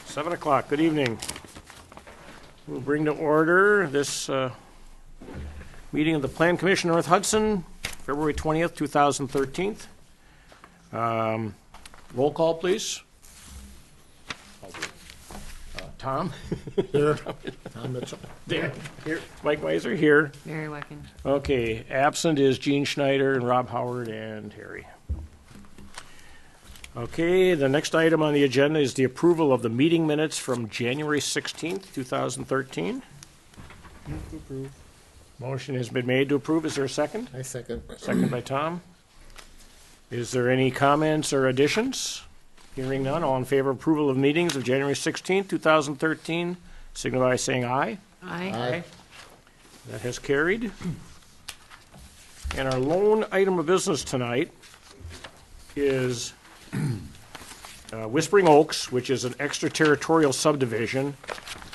7 o'clock. Good evening. We'll bring to order this meeting of the Plan Commission North Hudson, February 20th, 2013. Roll call, please. Tom? Here. Tom Mitchell. There. Here. Mike Weiser here. Mary Wecken. Okay. Absent is Gene Schneider and Rob Howard and Harry. Okay. The next item on the agenda is the approval of the meeting minutes from January 16th, 2013. Move to approve. Motion has been made to approve. Is there a second? I second. Second by Tom. Is there any comments or additions? Hearing none, all in favor of approval of meetings of January 16th, 2013, signify by saying aye. Aye. That has carried. And our lone item of business tonight is Whispering Oaks, which is an extraterritorial subdivision,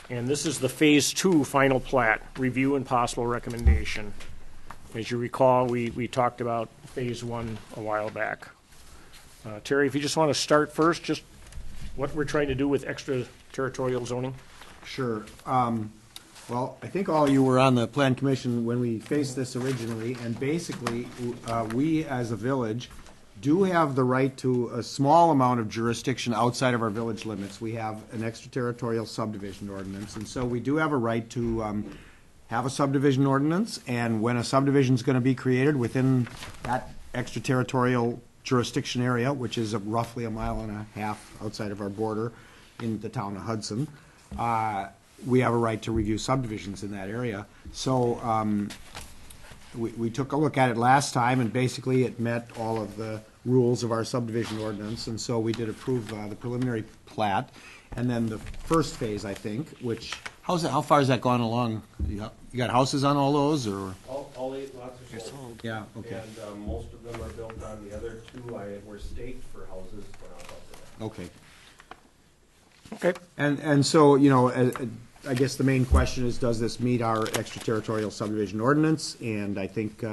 and this is the Phase 2 final plat, review and possible recommendation. As you recall, we talked about Phase 1 a while back. Terry, if you just want to start first, just what we're trying to do with extraterritorial zoning. Sure. Well, I think all you were on the Plan Commission when we faced this originally, and basically, we as a village do have the right to a small amount of jurisdiction outside of our village limits. We have an extraterritorial subdivision ordinance, and so we do have a right to have a subdivision ordinance, and when a subdivision is going to be created within that extraterritorial jurisdiction area, which is roughly 1.5 miles outside of our border in the town of Hudson, we have a right to review subdivisions in that area. So we took a look at it last time, and basically it met all of the rules of our subdivision ordinance, and so we did approve the preliminary plat. And then the first phase, I think, which, how far has that gone along? You got houses on all those, or? All 8 lots are sold. Yeah, okay. And most of them are built on. The other 2 were staked for houses, but not up to that. Okay. Okay. And so, you know, I guess the main question is, does this meet our extraterritorial subdivision ordinance? And I think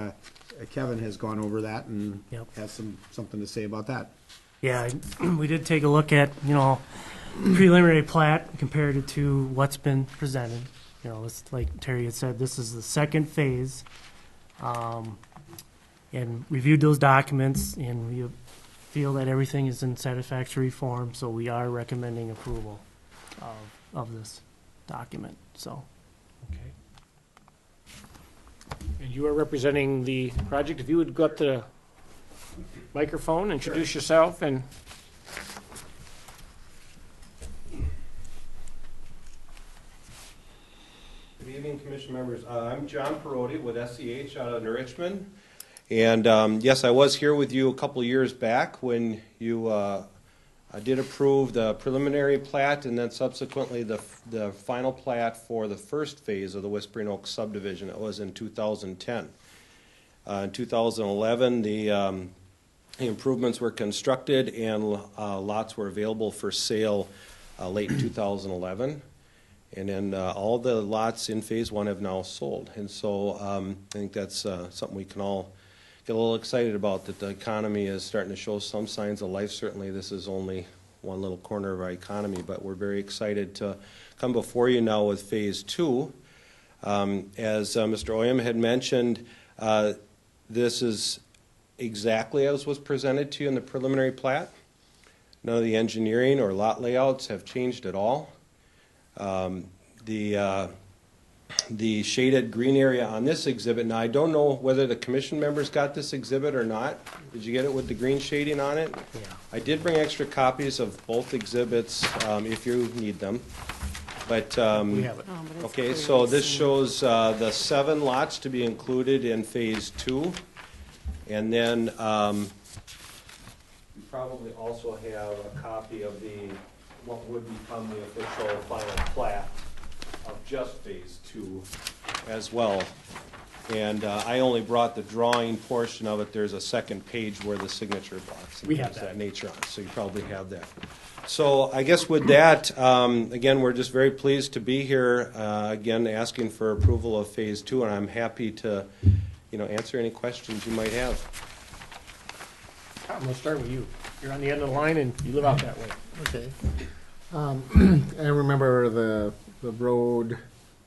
Kevin has gone over that and has something to say about that. Yeah, we did take a look at, preliminary plat, compared it to what's been presented. It's like Terry had said, this is the second phase. And reviewed those documents, and we feel that everything is in satisfactory form, so we are recommending approval of this document. So. Okay. And you are representing the project. If you would go up to the microphone, introduce yourself, and Good evening, Commission members. I'm John Perotti with SEH out of Richmond. And yes, I was here with you a couple years back when you did approve the preliminary plat and then subsequently the final plat for the first phase of the Whispering Oaks subdivision. It was in 2010. In 2011, the improvements were constructed and lots were available for sale late in 2011. And then all the lots in Phase 1 have now sold. And so I think that's something we can all get a little excited about, that the economy is starting to show some signs of life. Certainly this is only one little corner of our economy, but we're very excited to come before you now with Phase 2. As Mr. Oyam had mentioned, this is exactly as was presented to you in the preliminary plat. None of the engineering or lot layouts have changed at all. The shaded green area on this exhibit, now I don't know whether the commission members got this exhibit or not. Did you get it with the green shading on it? Yeah. I did bring extra copies of both exhibits if you need them. But we have it. okay, so this shows the 7 lots to be included in Phase 2. And then you probably also have a copy of what would become the official final plat of just Phase 2 as well. And I only brought the drawing portion of it. There's a second page where the signature blocks and We have things of that. that nature on it, so you probably have that. So I guess with that, again, we're just very pleased to be here, again, asking for approval of Phase 2, and I'm happy to, answer any questions you might have. Tom, let's start with you. You're on the end of the line, and you live out that way. Okay. I remember the road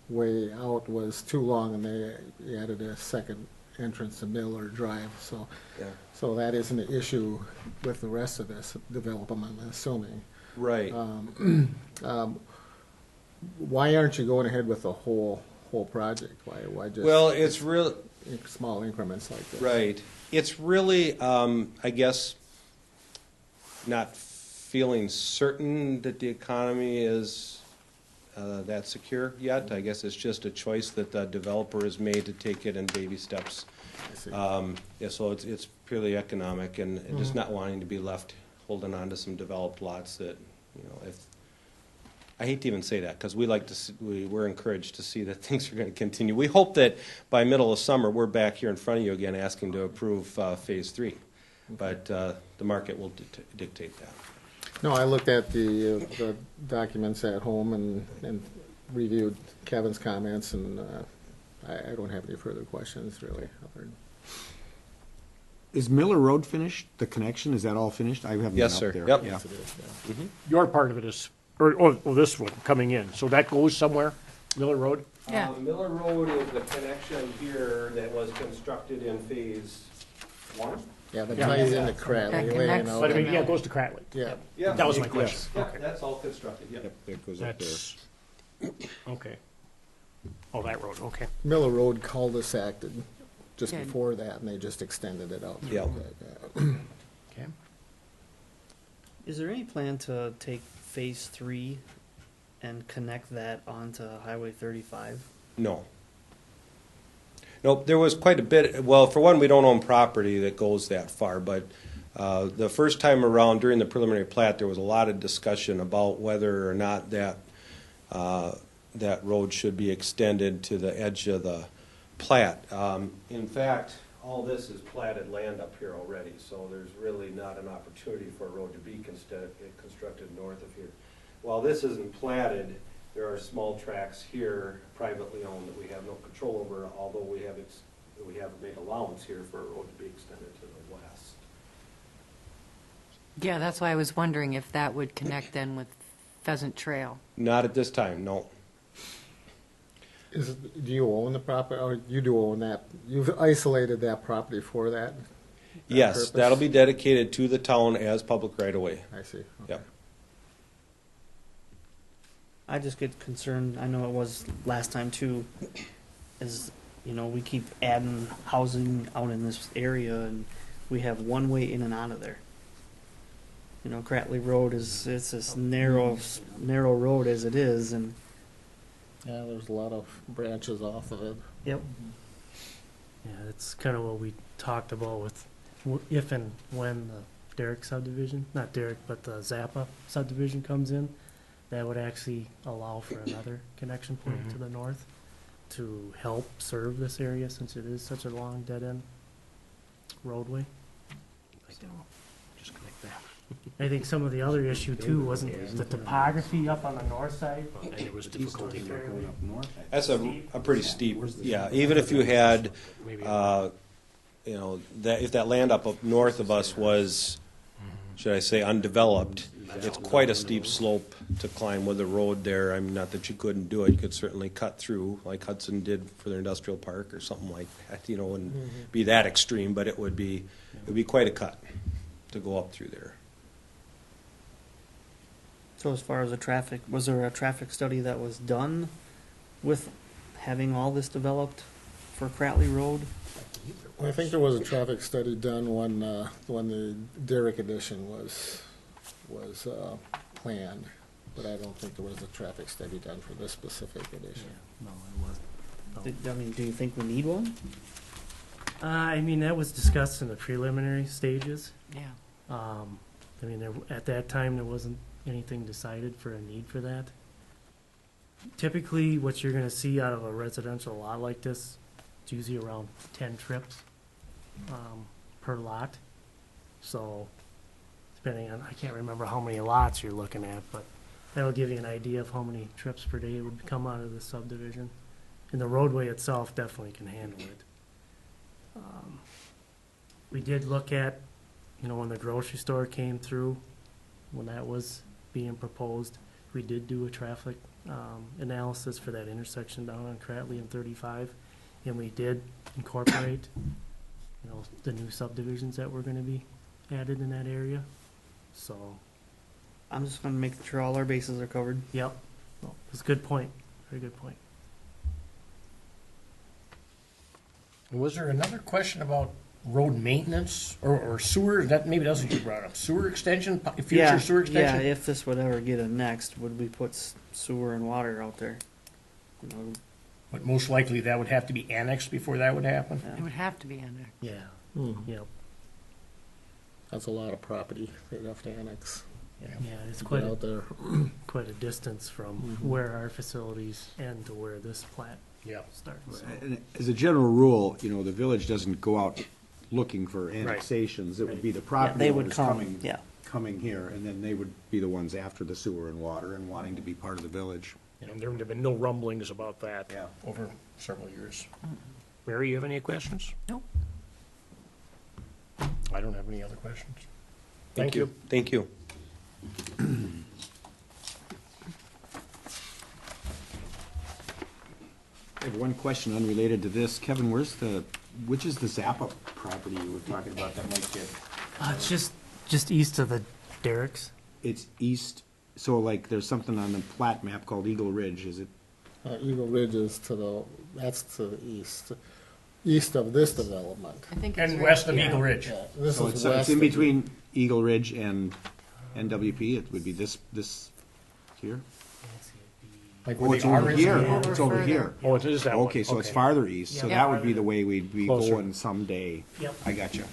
way out was too long, and they added a second entrance to Miller Drive, so, Yeah. so that isn't an issue with the rest of this development, I'm assuming. Right. Why aren't you going ahead with the whole project? Why just? Well, it's real, Small increments like this? right. It's really, I guess, not feeling certain that the economy is that secure yet. I guess it's just a choice that the developer has made to take it in baby steps. I see. Yeah, so it's purely economic and just not wanting to be left holding on to some developed lots that, if, I hate to even say that, because we like to, we're encouraged to see that things are going to continue. We hope that by middle of summer, we're back here in front of you again asking to approve Phase 3. But the market will dictate that. No, I looked at the documents at home and reviewed Kevin's comments, and I don't have any further questions, really. Is Miller Road finished? The connection, is that all finished? I haven't been Yes, up sir. there. Yep. Yeah. Yes, it is, yeah. Your part of it is, this one coming in, so that goes somewhere, Miller Road? Yeah. Miller Road is the connection here that was constructed in Phase 1. Yeah, that Yeah. ties into Cradley That Lane. connects out But I there. mean, yeah, it goes to Cratley. Yeah. Yeah. That was my Yes. question. Yeah, Okay. that's all constructed, yeah. Yep, it goes up there. That's, okay. Oh, that road, okay. Miller Road cul-de-sac just Good. before that, and they just extended it out. Yeah. Okay. Is there any plan to take Phase 3 and connect that onto Highway 35? No. Nope, there was quite a bit, well, for one, we don't own property that goes that far, but the first time around during the preliminary plat, there was a lot of discussion about whether or not that road should be extended to the edge of the plat. In fact, all this is platted land up here already, so there's really not an opportunity for a road to be constructed north of here. While this isn't platted, there are small tracts here, privately owned, that we have no control over, although we have made allowance here for a road to be extended to the west. Yeah, that's why I was wondering if that would connect then with Pheasant Trail. Not at this time, no. Do you own the property, or you do own that? You've isolated that property for that? Yes, purpose? that'll be dedicated to the town as public right-of-way. I see. Okay. Yep. I just get concerned, I know it was last time too, is, we keep adding housing out in this area and we have one way in and out of there. Cratley Road it's this narrow road as it is, and Yeah, there's a lot of branches off of it. yep. Yeah, that's kind of what we talked about with if and when the Derrick subdivision, not Derrick, but the Zappa subdivision comes in, that would actually allow for another connection point to the north to help serve this area since it is such a long dead-end roadway. So, Just connect that. I think some of the other issue too wasn't the topography up on the north side. And there was difficulty fairly That's a pretty steep, yeah, even if you had, maybe. that if that land up north of us was, should I say, undeveloped, it's quite a steep slope to climb with a road there. I mean, not that you couldn't do it, you could certainly cut through, like Hudson did for their industrial park or something like that, wouldn't be that extreme, but it would be quite a cut to go up through there. So as far as was there a traffic study that was done with having all this developed for Cratley Road? I think there was a traffic study done when the Derrick edition was planned, but I don't think there was a traffic study done for this specific edition. No, it wasn't. Do you think we need one? I mean, that was discussed in the preliminary stages. Yeah. At that time, there wasn't anything decided for a need for that. Typically, what you're gonna see out of a residential lot like this, it's usually around 10 trips per lot. So, depending on, I can't remember how many lots you're looking at, but that'll give you an idea of how many trips per day would come out of the subdivision. And the roadway itself definitely can handle it. We did look at, when the grocery store came through, when that was being proposed. We did do a traffic analysis for that intersection down on Cratley and 35, and we did incorporate, the new subdivisions that were going to be added in that area. So, I'm just gonna make sure all our bases are covered. yep, well, it's a good point, very good point. Was there another question about road maintenance or sewer? That, maybe that's what you brought up. Sewer extension, future sewer extension? Yeah, if this would ever get annexed, would we put sewer and water out there? You know, But most likely that would have to be annexed before that would happen? It would have to be in there. Yeah, yep, That's a lot of property they'd have to annex. yeah, it's to quite get a, out there. quite a distance from where our facilities end to where this plat Yeah. starts. so. And as a general rule, the village doesn't go out looking for annexations. It would be the property they would owners come, yeah. coming here, and then they would be the ones after the sewer and water and wanting to be part of the village. And there have been no rumblings about that Yeah. over several years. Mary, you have any questions? Nope. I don't have any other questions. Thank you. Thank you. I have one question unrelated to this. Kevin, which is the Zappa property you were talking about that might get, It's just east of the Derricks. it's east, so like there's something on the plat map called Eagle Ridge, is it? Eagle Ridge is that's to the east of this development. I think it's And right west of here. Eagle Ridge. Yeah, this So is it's west in of- between Eagle Ridge and NWP, it would be this here? Like Oh, where it's the over R is? here, Over it's over further. here. Oh, it is that one. Okay, so it's Okay. farther east, so Yeah. that would be the way we'd be Closer. going someday. Yep. I got you.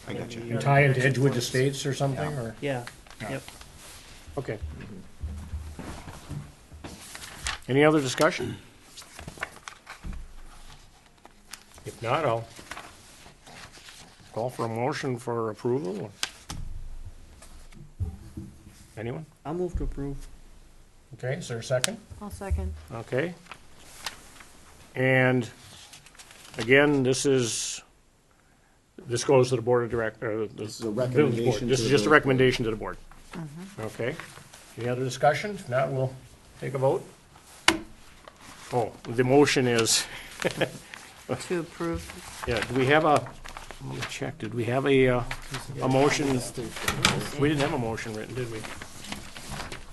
You tie into Edgewood Estates or something, or? Yeah, yep. Okay. Any other discussion? If not, I'll call for a motion for approval. Anyone? I'll move to approve. Okay, is there a second? I'll second. Okay. And again, this goes to the board of directors. This is a recommendation This to is the just a board. recommendation to the board. Okay. Any other discussion? If not, we'll take a vote. Oh, the motion is, To approve. yeah, do we have a, let me check, did we have a motion? We didn't have a motion written, did we?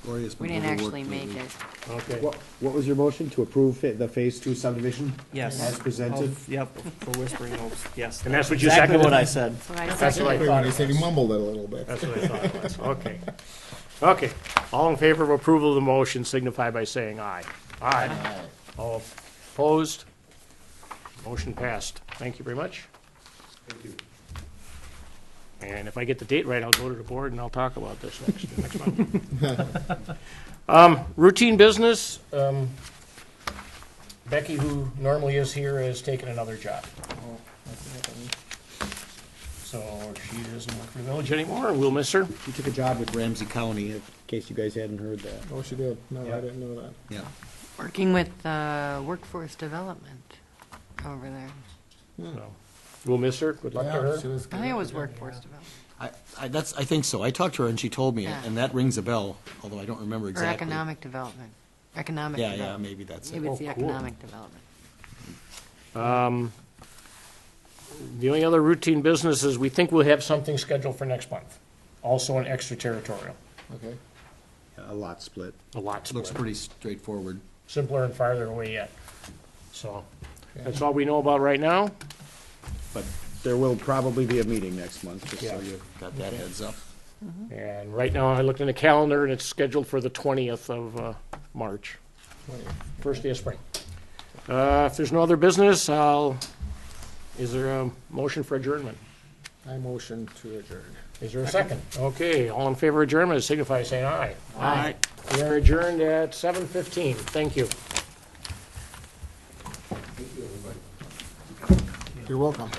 Gloria's We been didn't overworked actually make lately. it. Okay. What was your motion, to approve the Phase 2 subdivision? Yes. As presented? Yep, for Whispering Oaks, yes. And that's what you Exactly seconded? what I said. That's what I That's what seconded. I thought He it said he was. mumbled it a little bit. That's what I thought it was. Okay. Okay. All in favor of approval of the motion signify by saying aye. Aye. All opposed? Motion passed. Thank you very much. Thank you. And if I get the date right, I'll go to the board and I'll talk about this next month. Routine business, Becky, who normally is here, has taken another job. So she doesn't work for the village anymore, and we'll miss her. She took a job with Ramsey County, in case you guys hadn't heard that. Oh, she did. No, Yeah. I didn't know that. Yeah. Working with workforce development over there. So we'll miss her. Good luck to Yeah, she her. was I think it was workforce development. I think so. I talked to her and she told me it, Yeah. and that rings a bell, although I don't remember Or exactly. economic development. Economic Yeah, development. maybe that's it. Maybe it's Oh, the cool. economic development. The only other routine business is we think we'll have something scheduled for next month. Also an extraterritorial, Okay. A lot split. a lot split. Looks pretty straightforward. Simpler and farther away yet. So that's all we know about right now. But there will probably be a meeting next month, just Yeah. so you got that heads up. And right now, I looked in the calendar, and it's scheduled for the 20th of March, first day of spring. If there's no other business, is there a motion for adjournment? I motion to adjourn. Is there a second? Okay, all in favor of adjournment, signify by saying aye. Aye. We are adjourned at 7:15. Thank you. You're welcome.